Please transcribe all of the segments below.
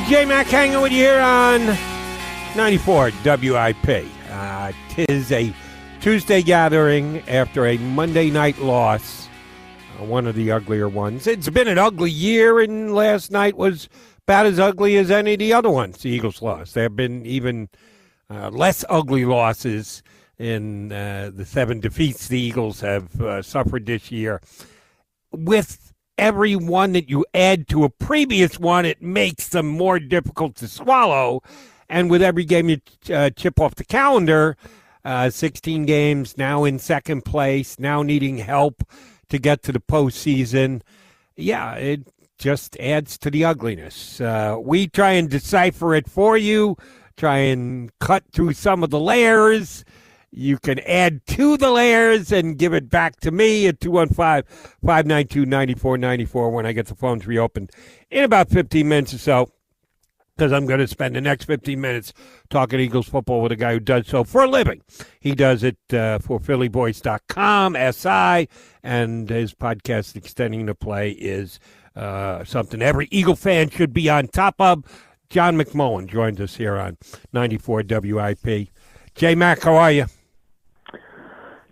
J-Mac hanging with you here on 94 WIP. Tis a Tuesday gathering after a Monday night loss, one of the uglier ones. It's been an ugly year, and last night was about as ugly as any of the other ones the Eagles lost. There have been even less ugly losses in the 7 defeats the Eagles have suffered this year. With every one that you add to a previous one, it makes them more difficult to swallow. And with every game you chip off the calendar, 16 games, now in second place, now needing help to get to the postseason, yeah, it just adds to the ugliness. We try and decipher it for you, try and cut through some of the layers. You can add to the layers and give it back to me at 215-592-9494 when I get the phones reopened in about 15 minutes or so, because I'm going to spend the next 15 minutes talking Eagles football with a guy who does so for a living. He does it for phillyvoice.com, SI, and his podcast, Extending the Play, is something every Eagle fan should be on top of. John McMullen joins us here on 94 WIP. J-Mac, how are you?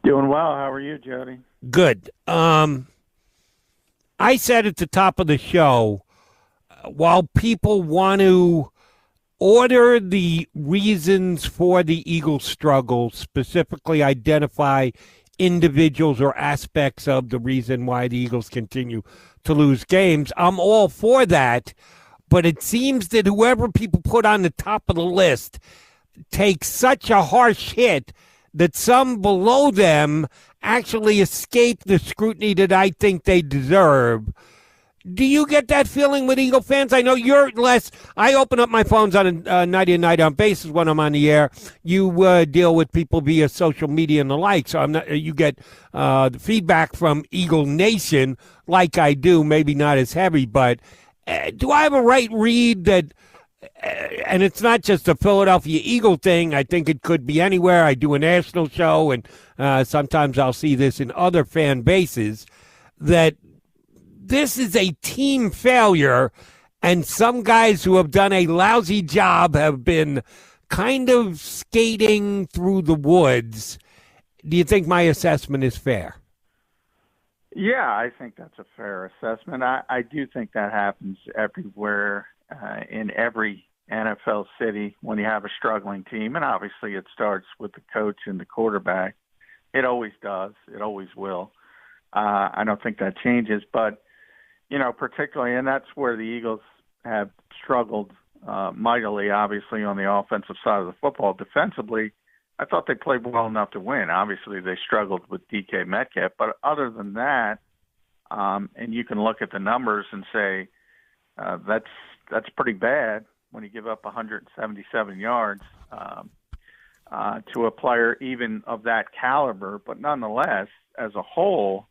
Doing well. How are you, Jody? Good. I said at the top of the show, while people want to order the reasons for the Eagles' struggle, specifically identify individuals or aspects of the reason why the Eagles continue to lose games, I'm all for that. But it seems that whoever people put on the top of the list takes such a harsh hit that some below them actually escape the scrutiny that I think they deserve. Do you get that feeling with Eagle fans? I know you're less. I open up my phones on a night-in, basis when I'm on the air. You deal with people via social media and the like, so I'm not. You get the feedback from Eagle Nation like I do, maybe not as heavy, but do I have a right read that, and it's not just a Philadelphia Eagle thing, I think it could be anywhere. I do a national show, and sometimes I'll see this in other fan bases, that this is a team failure, and some guys who have done a lousy job have been kind of skating through the woods. Do you think my assessment is fair? Yeah, I think that's a fair assessment. I do think that happens everywhere, in every NFL city when you have a struggling team, and obviously it starts with the coach and the quarterback. It always does. It always will. I don't think that changes, but particularly, and that's where the Eagles have struggled mightily, obviously, on the offensive side of the football. Defensively, I thought they played well enough to win. Obviously, they struggled with DK Metcalf, but other than that, and you can look at the numbers and say that's pretty bad when you give up 177 yards to a player even of that caliber. But nonetheless, as a whole,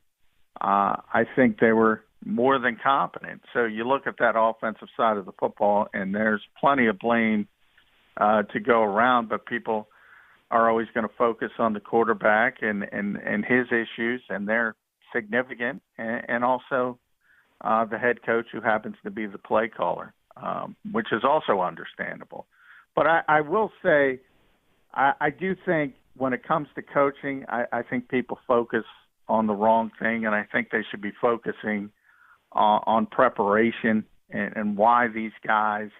I think they were more than competent. So you look at that offensive side of the football, and there's plenty of blame to go around, but people are always going to focus on the quarterback and his issues, and they're significant, and also the head coach who happens to be the play caller, which is also understandable. But I will say, I do think when it comes to coaching, I think people focus on the wrong thing, and I think they should be focusing on preparation and why these guys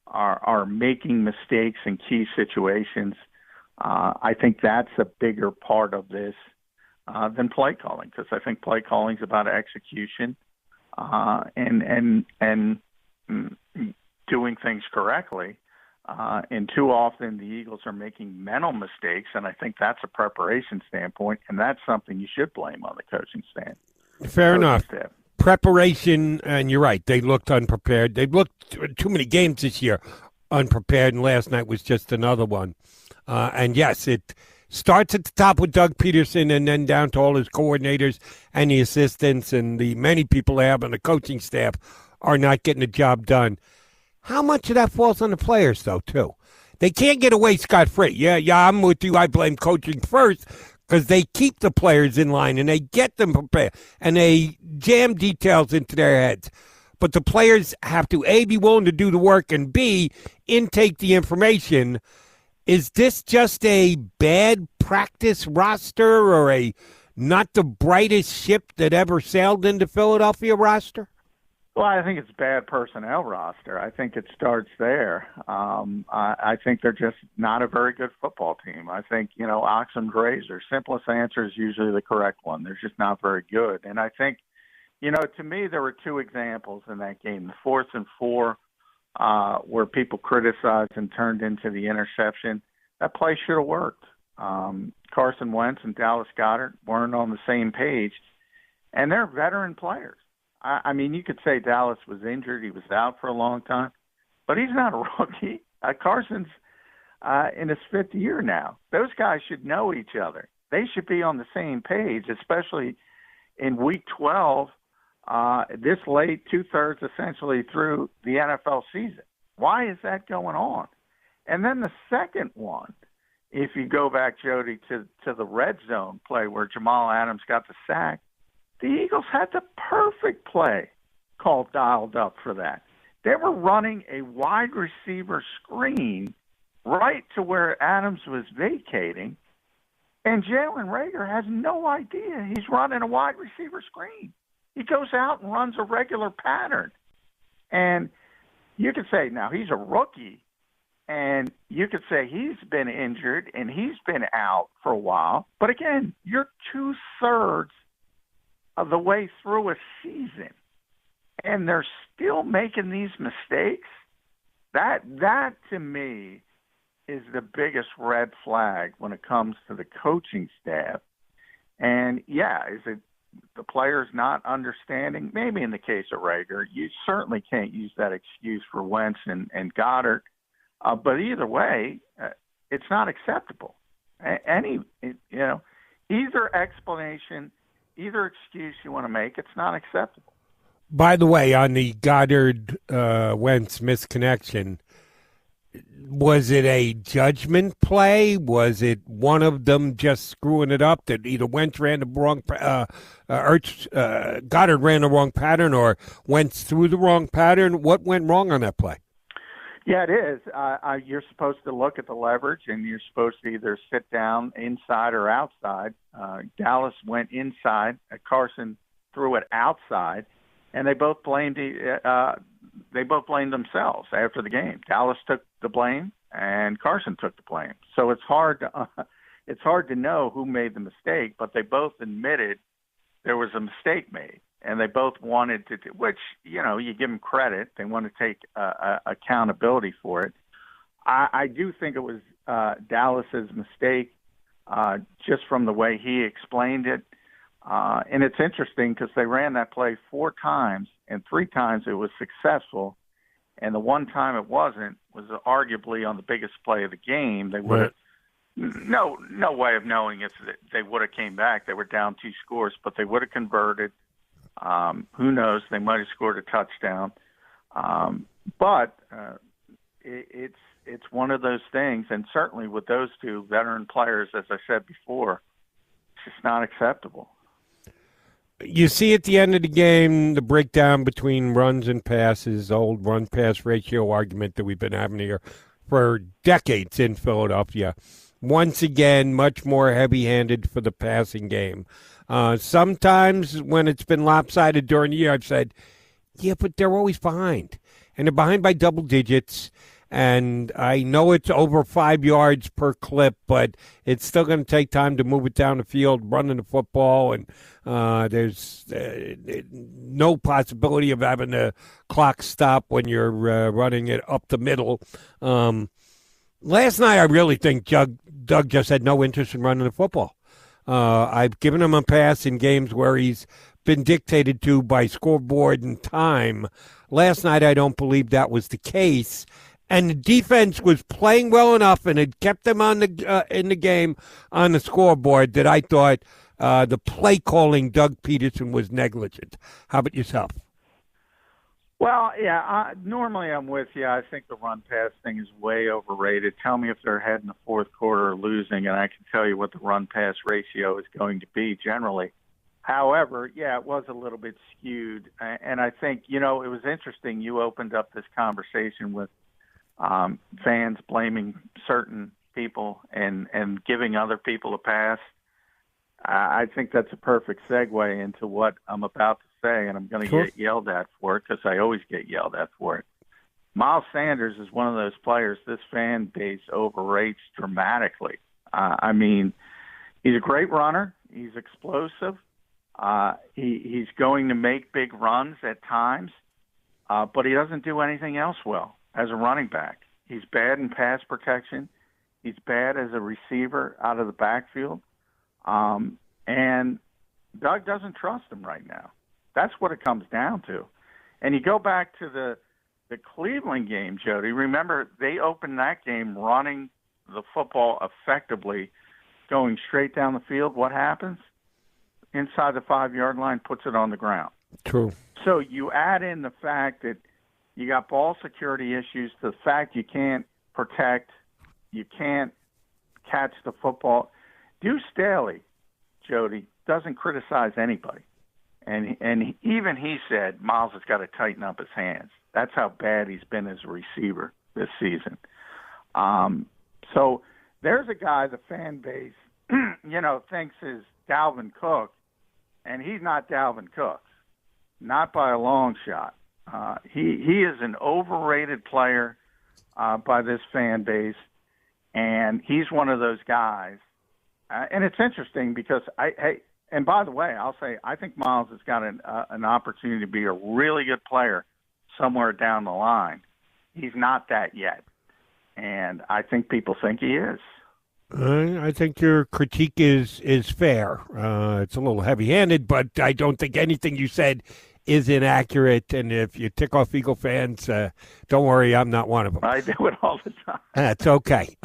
are making mistakes in key situations. I think that's a bigger part of this than play calling, because I think play calling is about execution and doing things correctly. And too often the Eagles are making mental mistakes, and I think that's a preparation standpoint, and that's something you should blame on the coaching stand. Fair enough. Preparation, and you're right, they looked unprepared. They've looked too many games this year unprepared, and last night was just another one. And yes, it starts at the top with Doug Pederson and then down to all his coordinators and the assistants and the many people they have on the coaching staff are not getting the job done. How much of that falls on the players, though, too? They can't get away scot-free. Yeah, I'm with you. I blame coaching first because they keep the players in line and they get them prepared and they jam details into their heads. but the players have to, A, be willing to do the work, and B, intake the information. Is this just a bad practice roster or a not the brightest ship that ever sailed into Philadelphia roster? Well, I think it's bad personnel roster. I think it starts there. I think they're just not a very good football team. I think, ox and razor, simplest answer is usually the correct one. They're just not very good. And I think, to me, there were two examples in that game. The 4th and 4, where people criticized and turned into the interception. That play should have worked. Carson Wentz and Dallas Goedert weren't on the same page, and they're veteran players. I mean, you could say Dallas was injured. He was out for a long time, but he's not a rookie. Carson's in his 5th year now. Those guys should know each other. They should be on the same page, especially in Week 12, this late, 2/3 essentially through the NFL season. Why is that going on? And then the second one, if you go back, Jody, to the red zone play where Jamal Adams got the sack, the Eagles had the perfect play called dialed up for that. They were running a wide receiver screen right to where Adams was vacating, and Jalen Reagor has no idea he's running a wide receiver screen. He goes out and runs a regular pattern. And you could say, now he's a rookie, and you could say he's been injured and he's been out for a while. But again, you're 2/3 of the way through a season, and they're still making these mistakes. That to me is the biggest red flag when it comes to the coaching staff. And yeah, is it the players not understanding? Maybe in the case of Reagor, you certainly can't use that excuse for Wentz and Goddard. But either way, it's not acceptable. Either explanation, either excuse you want to make, it's not acceptable. By the way, on the Goddard-Wentz misconnection, was it a judgment play? Was it one of them just screwing it up that either Wentz ran the wrong, Goddard ran the wrong pattern, or Wentz threw the wrong pattern? What went wrong on that play? Yeah, it is. You're supposed to look at the leverage, and you're supposed to either sit down inside or outside. Dallas went inside. Carson threw it outside, and they both blamed themselves after the game. Dallas took the blame, and Carson took the blame. So it's hard to know who made the mistake, but they both admitted there was a mistake made. And they both wanted to, which, you give them credit. They want to take accountability for it. I do think it was Dallas's mistake just from the way he explained it. And it's interesting because they ran that play 4 times, and 3 times it was successful. And the one time it wasn't was arguably on the biggest play of the game. They would have no way of knowing if they would have came back. They were down 2 scores, but they would have converted. Who knows? They might have scored a touchdown. But it's one of those things, and certainly with those 2 veteran players, as I said before, it's just not acceptable. You see at the end of the game the breakdown between runs and passes, old run-pass ratio argument that we've been having here for decades in Philadelphia. Once again, much more heavy-handed for the passing game. Sometimes when it's been lopsided during the year, I've said, yeah, but they're always behind. And they're behind by double digits. And I know it's over 5 yards per clip, but it's still going to take time to move it down the field, running the football. And there's no possibility of having the clock stop when you're running it up the middle. Last night, I really think Doug just had no interest in running the football. I've given him a pass in games where he's been dictated to by scoreboard and time. Last night, I don't believe that was the case. And the defense was playing well enough and had kept them on in the game on the scoreboard that I thought the play calling Doug Pederson was negligent. How about yourself? Well, yeah, normally I'm with you. I think the run-pass thing is way overrated. Tell me if they're ahead in the 4th quarter or losing, and I can tell you what the run-pass ratio is going to be generally. However, yeah, it was a little bit skewed. And I think, it was interesting. You opened up this conversation with fans blaming certain people and giving other people a pass. I think that's a perfect segue into what I'm about to say, and I'm going to get yelled at for it because I always get yelled at for it. Miles Sanders is one of those players this fan base overrates dramatically. I mean, he's a great runner. He's explosive. He's going to make big runs at times, but he doesn't do anything else well as a running back. He's bad in pass protection. He's bad as a receiver out of the backfield. And Doug doesn't trust him right now. That's what it comes down to. And you go back to the Cleveland game, Jody. Remember, they opened that game running the football effectively, going straight down the field. What happens? Inside the 5-yard line, puts it on the ground. True. So you add in the fact that you got ball security issues, the fact you can't protect, you can't catch the football. Deuce Staley, Jody, doesn't criticize anybody. And even he said Miles has got to tighten up his hands. That's how bad he's been as a receiver this season. So there's a guy the fan base, thinks is Dalvin Cook, and he's not Dalvin Cook, not by a long shot. He is an overrated player by this fan base, and he's one of those guys. And it's interesting because and by the way, I'll say I think Miles has got an opportunity to be a really good player somewhere down the line. He's not that yet, and I think people think he is. I think your critique is fair. It's a little heavy-handed, but I don't think anything you said is inaccurate. And if you tick off Eagle fans, don't worry, I'm not one of them. I do it all the time. That's okay.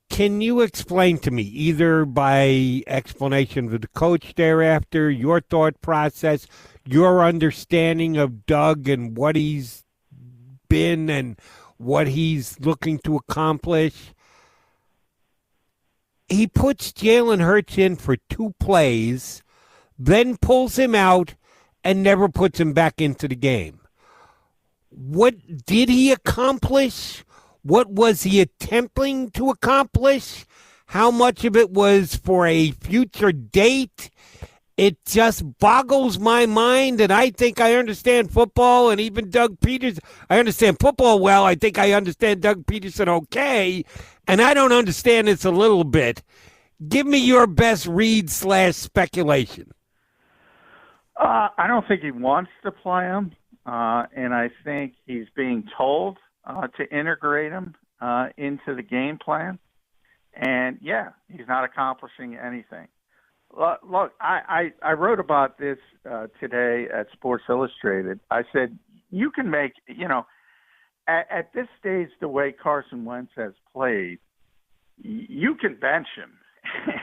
Can you explain to me, either by explanation of the coach thereafter, your thought process, your understanding of Doug and what he's been and what he's looking to accomplish? He puts Jalen Hurts in for 2 plays, then pulls him out and never puts him back into the game. What did he accomplish? What was he attempting to accomplish? How much of it was for a future date? It just boggles my mind, and I think I understand football, and even Doug Pederson. I understand football well. I think I understand Doug Pederson okay, and I don't understand this a little bit. Give me your best read / speculation. I don't think he wants to play him, and I think he's being told to integrate him into the game plan. And, yeah, he's not accomplishing anything. Look, I wrote about this today at Sports Illustrated. I said, you can make, at this stage, the way Carson Wentz has played, you can bench him.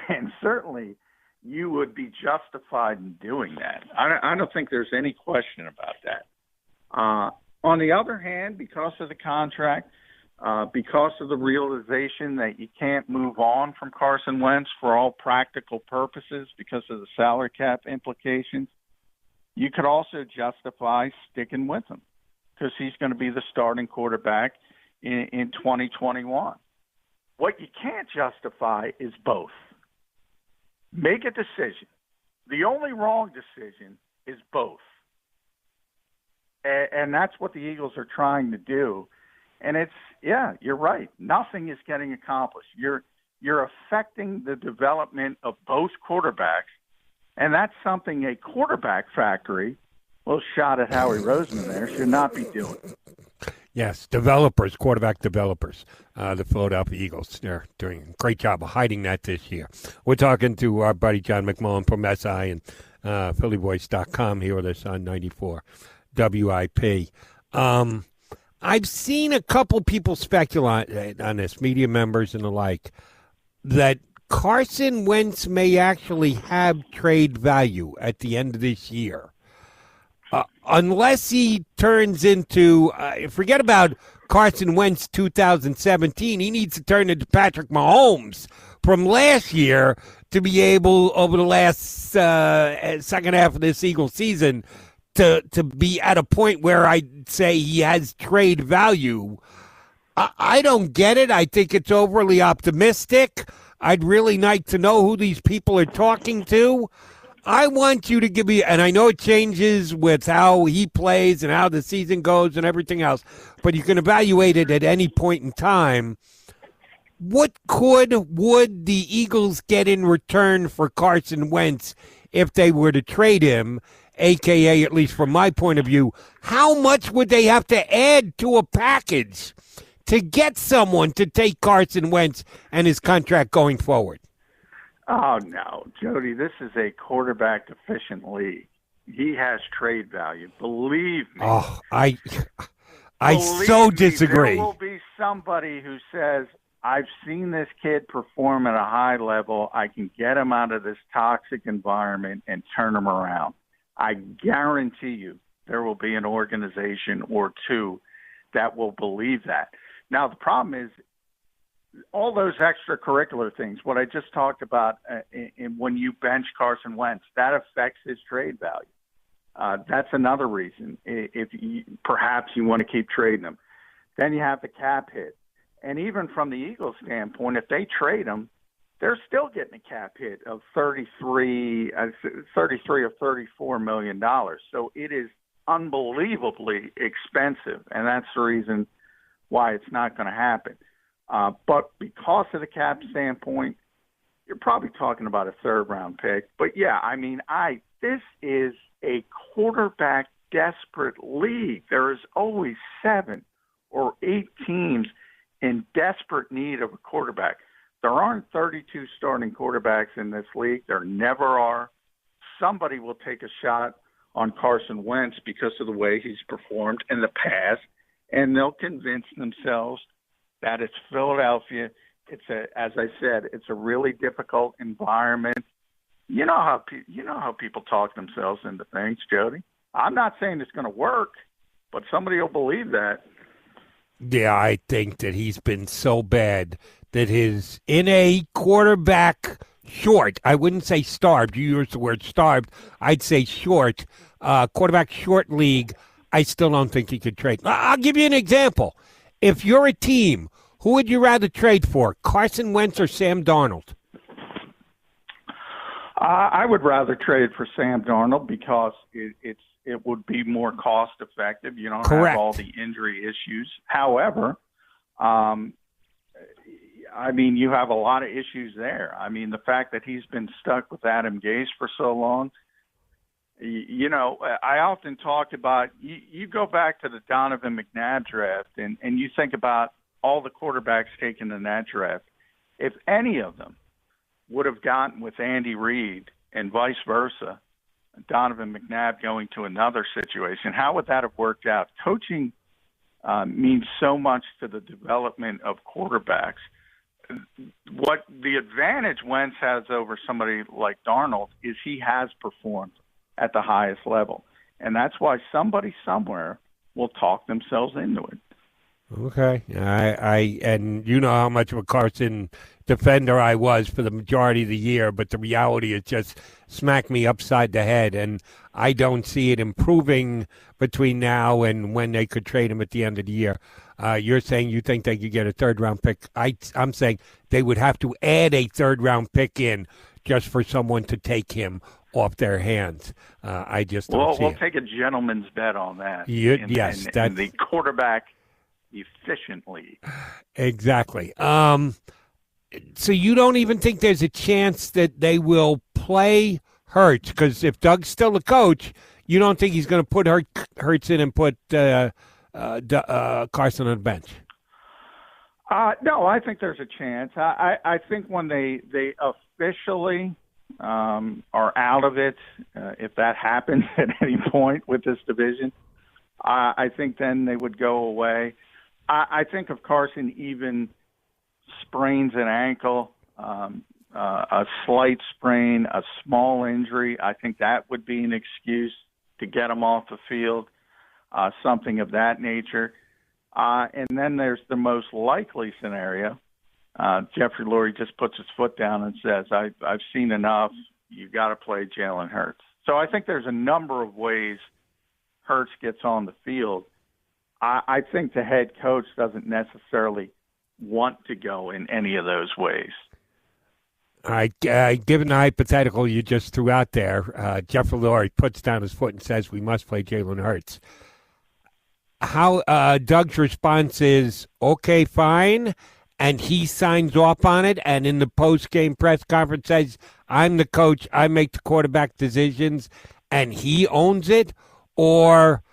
And certainly you would be justified in doing that. I don't think there's any question about that. On the other hand, because of the contract, because of the realization that you can't move on from Carson Wentz for all practical purposes because of the salary cap implications, you could also justify sticking with him because he's going to be the starting quarterback in 2021. What you can't justify is both. Make a decision. The only wrong decision is both. And that's what the Eagles are trying to do. And you're right. Nothing is getting accomplished. You're affecting the development of both quarterbacks, and that's something a quarterback factory, little shot at Howie Roseman there, should not be doing. Yes, developers, quarterback developers, the Philadelphia Eagles. They're doing a great job of hiding that this year. We're talking to our buddy John McMullen from SI and PhillyVoice.com here with us on 94 WIP. I've seen a couple people speculate on this, media members and the like, that Carson Wentz may actually have trade value at the end of this year. Unless he turns into, forget about Carson Wentz 2017, he needs to turn into Patrick Mahomes from last year to be able, over the last second half of this Eagles season, to be at a point where I'd say he has trade value. I don't get it. I think it's overly optimistic. I'd really like to know who these people are talking to. I want you to give me, and I know it changes with how he plays and how the season goes and everything else, but you can evaluate it at any point in time. Would the Eagles get in return for Carson Wentz if they were to trade him, a.k.a., at least from my point of view? How much would they have to add to a package to get someone to take Carson Wentz and his contract going forward? Oh, no, Jody, this is a quarterback-efficient league. He has trade value. Believe me. Oh, I so disagree. There will be somebody who says, I've seen this kid perform at a high level. I can get him out of this toxic environment and turn him around. I guarantee you there will be an organization or two that will believe that. Now, the problem is, all those extracurricular things, what I just talked about, when you bench Carson Wentz, that affects his trade value. That's another reason. If perhaps you want to keep trading him. Then you have the cap hit. And even from the Eagles' standpoint, if they trade him, they're still getting a cap hit of $33 or $34 million. So it is unbelievably expensive, and that's the reason why it's not going to happen. But because of the cap standpoint, you're probably talking about a third-round pick. But, yeah, I mean, this is a quarterback-desperate league. There is always 7 or 8 teams in desperate need of a quarterback. There aren't 32 starting quarterbacks in this league. There never are. Somebody will take a shot on Carson Wentz because of the way he's performed in the past, and they'll convince themselves that it's Philadelphia. As I said, it's a really difficult environment. You know how people talk themselves into things, Jody. I'm not saying it's going to work, but somebody will believe that. Yeah, I think that he's been so bad that in a quarterback short, I wouldn't say starved. You used the word starved. I'd say short, quarterback short league, I still don't think he could trade. I'll give you an example. If you're a team, who would you rather trade for, Carson Wentz or Sam Darnold? I would rather trade for Sam Darnold because it would be more cost effective. You don't have all the injury issues. However, I mean, you have a lot of issues there. I mean, the fact that he's been stuck with Adam Gase for so long. You know, I often talk about, you go back to the Donovan McNabb draft and you think about all the quarterbacks taken in that draft. If any of them would have gotten with Andy Reid and vice versa, Donovan McNabb going to another situation, how would that have worked out? Coaching means so much to the development of quarterbacks. What the advantage Wentz has over somebody like Darnold is he has performed at the highest level. And that's why somebody somewhere will talk themselves into it. Okay. And you know how much of a Carson defender I was for the majority of the year, but the reality is just smacked me upside the head, and I don't see it improving between now and when they could trade him at the end of the year. You're saying you think they could get a third-round pick. I'm saying they would have to add a third-round pick in just for someone to take him off their hands. I just don't see we'll it. take a gentleman's bet on that. In the quarterback efficient league. Exactly. So you don't even think there's a chance that they will play Hurts? Because if Doug's still the coach, you don't think he's going to put Hurts in and put Carson on the bench? No, I think there's a chance. I think when they officially are out of it, if that happens at any point with this division, I think then they would go away. I think if Carson even sprains an ankle, a slight sprain, a small injury, I think that would be an excuse to get him off the field, something of that nature. And then there's the most likely scenario Jeffrey Lurie just puts his foot down and says, I've seen enough. You got to play Jalen Hurts. So I think there's a number of ways Hurts gets on the field. I think the head coach doesn't necessarily want to go in any of those ways. All right, given the hypothetical you just threw out there, Jeffrey Lurie puts down his foot and says we must play Jalen Hurts. How Doug's response is, okay, fine, and he signs off on it, and in the post-game press conference says, I'm the coach, I make the quarterback decisions, and he owns it? Or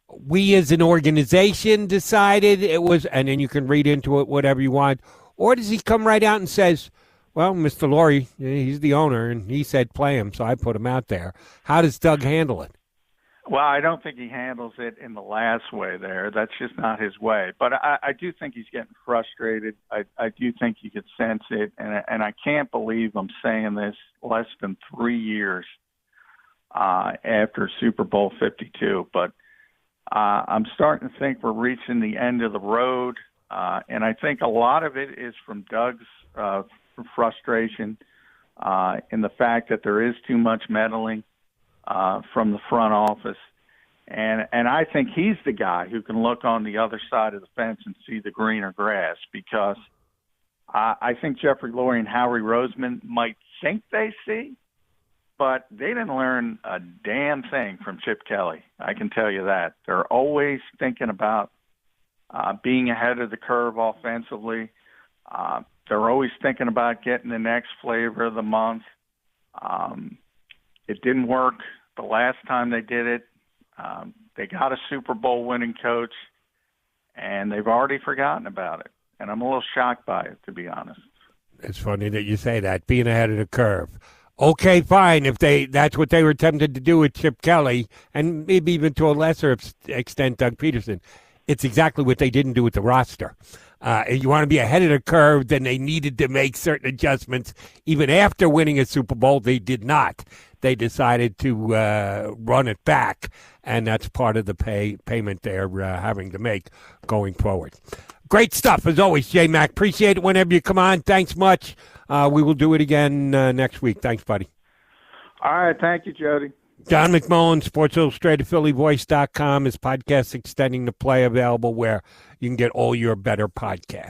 we as an organization decided it was, and then you can read into it whatever you want, or does he come right out and says, well, Mr. Lurie, he's the owner, and he said play him, so I put him out there. How does Doug handle it? Well, I don't think he handles it in the last way there. That's just not his way. But I do think he's getting frustrated. I do think you could sense it, and I can't believe I'm saying this less than 3 years after Super Bowl 52. But I'm starting to think we're reaching the end of the road, and I think a lot of it is from Doug's frustration in the fact that there is too much meddling from the front office. And I think he's the guy who can look on the other side of the fence and see the greener grass, because I think Jeffrey Lurie and Howie Roseman might think they see, but they didn't learn a damn thing from Chip Kelly. I can tell you that. They're always thinking about being ahead of the curve offensively. They're always thinking about getting the next flavor of the month. It didn't work the last time they did it. They got a Super Bowl winning coach, and they've already forgotten about it. And I'm a little shocked by it, to be honest. It's funny that you say that, being ahead of the curve. Okay, fine, if that's what they were tempted to do with Chip Kelly, and maybe even to a lesser extent Doug Pederson. It's exactly what they didn't do with the roster. You want to be ahead of the curve, then they needed to make certain adjustments. Even after winning a Super Bowl, they did not. They decided to run it back, and that's part of the payment they're having to make going forward. Great stuff, as always, J-Mac. Appreciate it whenever you come on. Thanks much. We will do it again next week. Thanks, buddy. All right. Thank you, Jody. John McMullen, Sports Illustrated, PhillyVoice.com. His podcast Extending the Play available where you can get all your better podcasts.